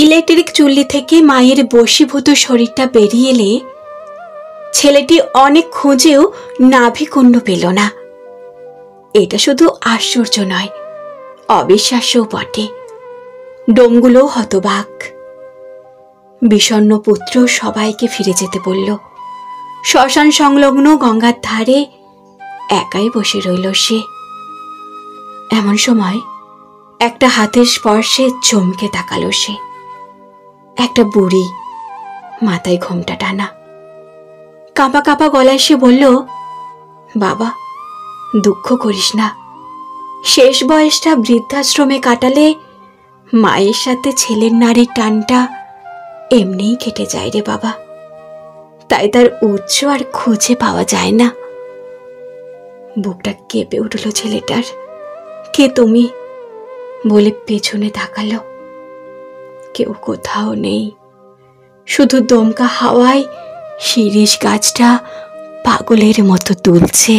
Electric চুল্লি থেকে মায়ের বশীভূত শরীরটা বেরিয়ে এলে ছেলেটি অনেক খুঁজেও নাভিকুণ্ড পেল না। এটা শুধু আশ্চর্য নয়, অবিশ্বাস্যও বটে। ডোমগুলো হতবাক। বিষণ্ণ পুত্র সবাইকে ফিরে যেতে বলল। শ্মশান সংলগ্ন গঙ্গার ধারে একাই বসে রইল সে। এমন সময় একটা হাতের স্পর্শে চমকে তাকালো সে। একটা বুড়ি, মাথায় ঘোমটা টানা, কাঁপা কাঁপা গলায় সে বলল, বাবা, দুঃখ করিস না। শেষ বয়সটা বৃদ্ধাশ্রমে কাটালে মায়ের সাথে ছেলের নারীর টানটা এমনিই কেটে যায় রে বাবা। তাই তার উৎস আর খুঁজে পাওয়া যায় না। বুকটা কেঁপে উঠল ছেলেটার। কে তুমি বলে পেছনে তাকালো। কেউ কোথাও নেই, শুধু দমকা হাওয়ায় শিরীষ গাছটা পাগলের মতো দুলছে।